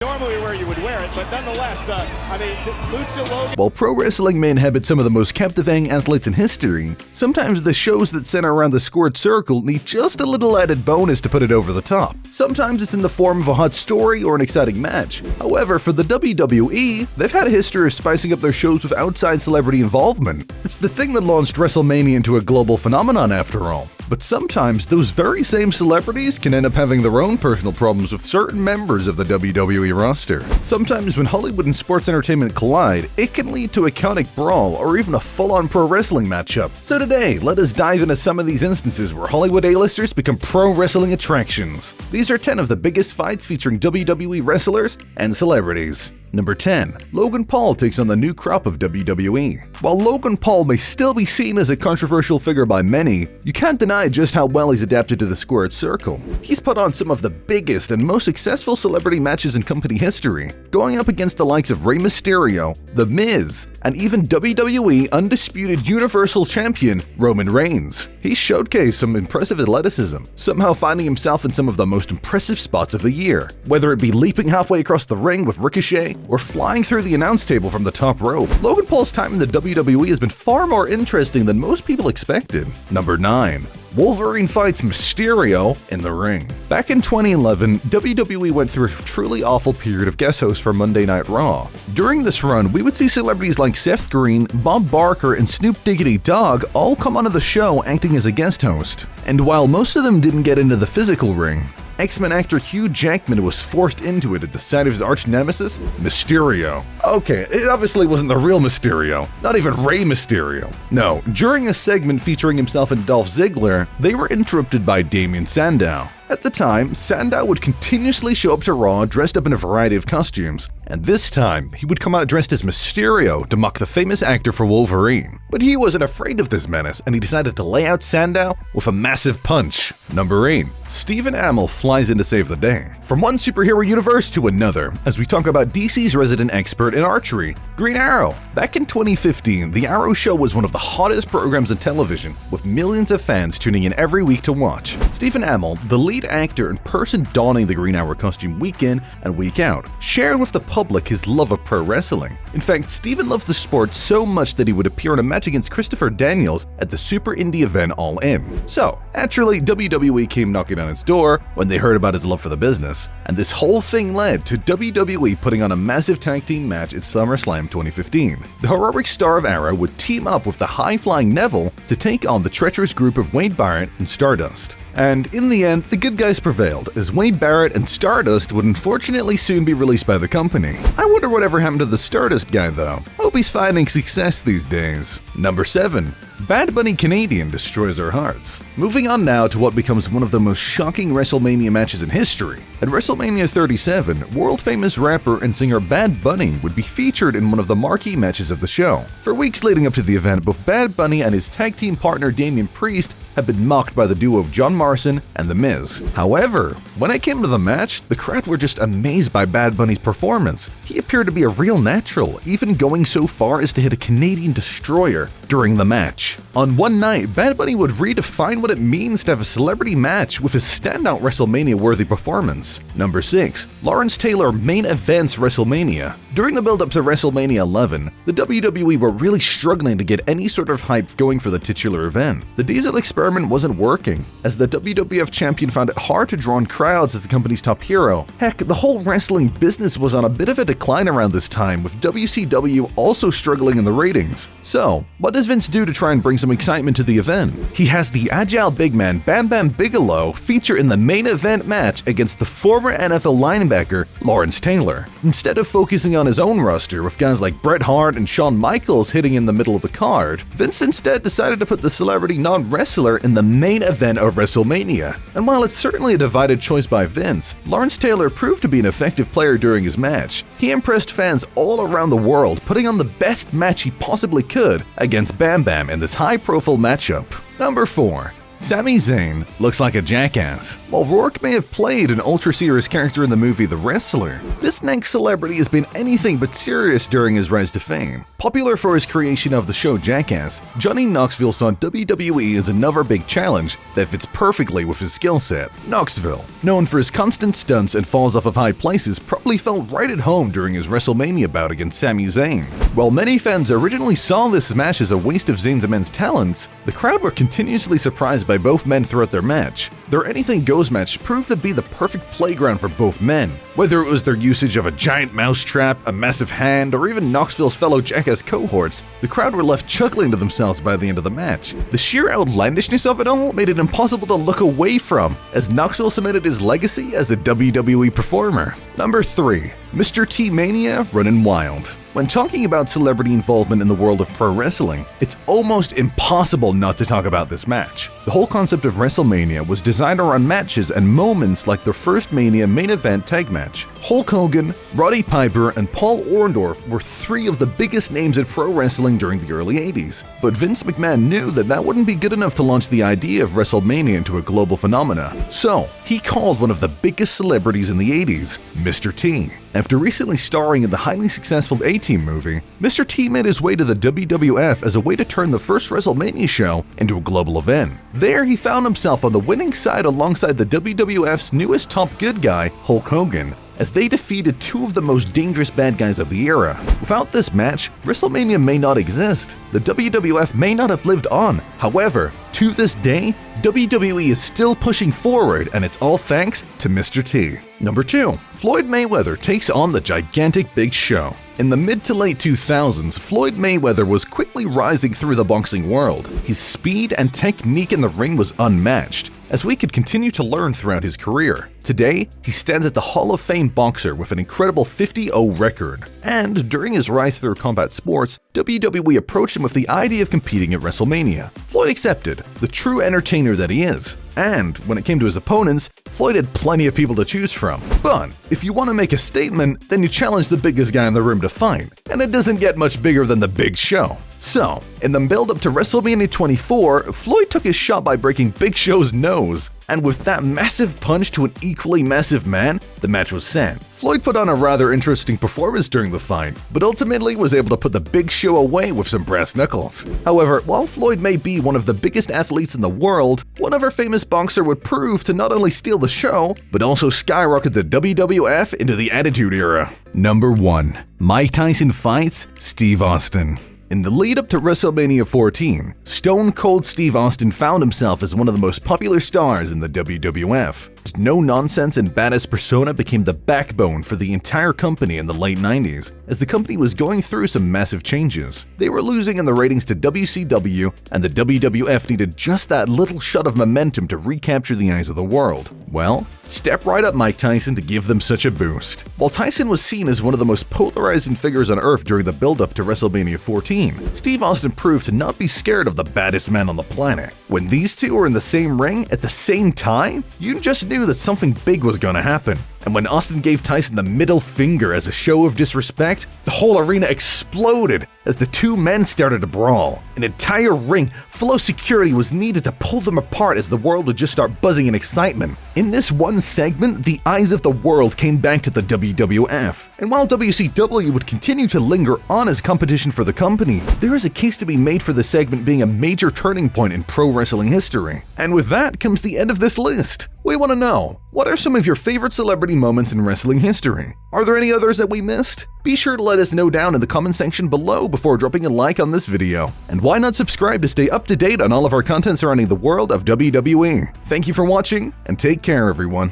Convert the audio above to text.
Normally where you would wear it, but nonetheless, Lucha Logan. While pro wrestling may inhabit some of the most captivating athletes in history, sometimes the shows that center around the squared circle need just a little added bonus to put it over the top. Sometimes it's in the form of a hot story or an exciting match. However, for the WWE, they've had a history of spicing up their shows with outside celebrity involvement. It's the thing that launched WrestleMania into a global phenomenon after all. But sometimes those very same celebrities can end up having their own personal problems with certain members of the WWE roster. Sometimes when Hollywood and sports entertainment collide, it can lead to a chaotic brawl or even a full-on pro wrestling matchup. So today, let us dive into some of these instances where Hollywood A-listers become pro wrestling attractions. These are 10 of the biggest fights featuring WWE wrestlers and celebrities. Number 10. Logan Paul takes on the new crop of WWE. While Logan Paul may still be seen as a controversial figure by many, you can't deny just how well he's adapted to the squared circle. He's put on some of the biggest and most successful celebrity matches in company history, going up against the likes of Rey Mysterio, The Miz, and even WWE Undisputed Universal Champion Roman Reigns. He's showcased some impressive athleticism, somehow finding himself in some of the most impressive spots of the year, whether it be leaping halfway across the ring with Ricochet, or flying through the announce table from the top rope. Logan Paul's time in the WWE has been far more interesting than most people expected. Number 9. Wolverine fights Mysterio in the ring. Back in 2011, WWE went through a truly awful period of guest hosts for Monday Night Raw. During this run, we would see celebrities like Seth Green, Bob Barker, and Snoop Diggity Dogg all come onto the show acting as a guest host. And while most of them didn't get into the physical ring, X-Men actor Hugh Jackman was forced into it at the sight of his arch-nemesis, Mysterio. Okay, it obviously wasn't the real Mysterio, not even Rey Mysterio. No, during a segment featuring himself and Dolph Ziggler, they were interrupted by Damien Sandow. At the time, Sandow would continuously show up to Raw dressed up in a variety of costumes, and this time, he would come out dressed as Mysterio to mock the famous actor for Wolverine. But he wasn't afraid of this menace, and he decided to lay out Sandow with a massive punch. Number 8. Stephen Amell flies in to save the day. From one superhero universe to another, as we talk about DC's resident expert in archery, Green Arrow. Back in 2015, The Arrow Show was one of the hottest programs on television, with millions of fans tuning in every week to watch. Stephen Amell, the lead actor and person donning the Green Arrow costume week in and week out, shared with the public his love of pro wrestling. In fact, Stephen loved the sport so much that he would appear in a match against Christopher Daniels at the super indie event All In. So, naturally, WWE came knocking on his door when they heard about his love for the business, and this whole thing led to WWE putting on a massive tag team match at SummerSlam 2015. The heroic star of Arrow would team up with the high-flying Neville to take on the treacherous group of Wade Barrett and Stardust. And in the end, the good guys prevailed, as Wade Barrett and Stardust would unfortunately soon be released by the company. I wonder whatever happened to the Stardust guy though. Hope he's finding success these days. Number 7. Bad Bunny Canadian destroys our hearts. Moving on now to what becomes one of the most shocking WrestleMania matches in history. At WrestleMania 37, world-famous rapper and singer Bad Bunny would be featured in one of the marquee matches of the show. For weeks leading up to the event, both Bad Bunny and his tag team partner Damian Priest had been mocked by the duo of John Morrison and The Miz. However, when it came to the match, the crowd were just amazed by Bad Bunny's performance. He appeared to be a real natural, even going so far as to hit a Canadian destroyer during the match. On one night, Bad Bunny would redefine what it means to have a celebrity match with his standout WrestleMania-worthy performance. Number 6. Lawrence Taylor main events WrestleMania. During the build-up to WrestleMania 11, the WWE were really struggling to get any sort of hype going for the titular event. The Diesel experiment wasn't working, as the WWF champion found it hard to draw in crowds as the company's top hero. Heck, the whole wrestling business was on a bit of a decline around this time, with WCW also struggling in the ratings. So, what does Vince do to try and bring some excitement to the event? He has the agile big man Bam Bam Bigelow feature in the main event match against the former NFL linebacker Lawrence Taylor. Instead of focusing on his own roster with guys like Bret Hart and Shawn Michaels hitting in the middle of the card, Vince instead decided to put the celebrity non-wrestler in the main event of WrestleMania. And while it's certainly a divided choice by Vince, Lawrence Taylor proved to be an effective player during his match. He impressed fans all around the world, putting on the best match he possibly could against Bam Bam in this high-profile matchup. Number 4. Sami Zayn looks like a jackass. While Rourke may have played an ultra-serious character in the movie The Wrestler, this next celebrity has been anything but serious during his rise to fame. Popular for his creation of the show Jackass, Johnny Knoxville saw WWE as another big challenge that fits perfectly with his skill set. Knoxville, known for his constant stunts and falls off of high places, probably felt right at home during his WrestleMania bout against Sami Zayn. While many fans originally saw this match as a waste of Zayn's immense talents, the crowd were continuously surprised by both men throughout their match. Their Anything Goes match proved to be the perfect playground for both men. Whether it was their usage of a giant mousetrap, a massive hand, or even Knoxville's fellow Jackass cohorts, the crowd were left chuckling to themselves by the end of the match. The sheer outlandishness of it all made it impossible to look away from, as Knoxville cemented his legacy as a WWE performer. Number 3. Mr. T Mania Runnin' Wild. When talking about celebrity involvement in the world of pro wrestling, it's almost impossible not to talk about this match. The whole concept of WrestleMania was designed around matches and moments like their first Mania main event tag match. Hulk Hogan, Roddy Piper, and Paul Orndorff were 3 of the biggest names in pro wrestling during the early 80s. But Vince McMahon knew that wouldn't be good enough to launch the idea of WrestleMania into a global phenomena. So, he called one of the biggest celebrities in the 80s, Mr. T. After recently starring in the highly successful A-Team movie, Mr. T made his way to the WWF as a way to turn the first WrestleMania show into a global event. There, he found himself on the winning side alongside the WWF's newest top good guy, Hulk Hogan, as they defeated 2 of the most dangerous bad guys of the era. Without this match, WrestleMania may not exist. The WWF may not have lived on. However, to this day, WWE is still pushing forward, and it's all thanks to Mr. T. Number 2. Floyd Mayweather takes on the gigantic Big Show. In the mid to late 2000s, Floyd Mayweather was quickly rising through the boxing world. His speed and technique in the ring was unmatched, as we could continue to learn throughout his career. Today, he stands at the Hall of Fame boxer with an incredible 50-0 record. And during his rise through combat sports, WWE approached him with the idea of competing at WrestleMania. Floyd accepted, the true entertainer that he is. And when it came to his opponents, Floyd had plenty of people to choose from. But if you want to make a statement, then you challenge the biggest guy in the room to fight. And it doesn't get much bigger than the Big Show. So, in the build-up to WrestleMania 24, Floyd took his shot by breaking Big Show's nose. And with that massive punch to an equally massive man, the match was set. Floyd put on a rather interesting performance during the fight, but ultimately was able to put the Big Show away with some brass knuckles. However, while Floyd may be one of the biggest athletes in the world, one other famous boxer would prove to not only steal the show, but also skyrocket the WWF into the Attitude Era. Number 1. Mike Tyson fights Steve Austin. In the lead up to WrestleMania 14, Stone Cold Steve Austin found himself as one of the most popular stars in the WWF. His no-nonsense and badass persona became the backbone for the entire company in the late 90s, as the company was going through some massive changes. They were losing in the ratings to WCW, and the WWF needed just that little shot of momentum to recapture the eyes of the world. Well, step right up Mike Tyson to give them such a boost. While Tyson was seen as one of the most polarizing figures on earth during the build-up to WrestleMania 14, Steve Austin proved to not be scared of the baddest man on the planet. When these two were in the same ring at the same time, you just knew that something big was gonna happen. And when Austin gave Tyson the middle finger as a show of disrespect, the whole arena exploded as the 2 men started to brawl. An entire ring full of security was needed to pull them apart as the world would just start buzzing in excitement. In this one segment, the eyes of the world came back to the WWF. And while WCW would continue to linger on as competition for the company, there is a case to be made for the segment being a major turning point in pro wrestling history. And with that comes the end of this list. We want to know, what are some of your favorite celebrity moments in wrestling history? Are there any others that we missed? Be sure to let us know down in the comment section below before dropping a like on this video. And why not subscribe to stay up to date on all of our content surrounding the world of WWE? Thank you for watching, and take care everyone.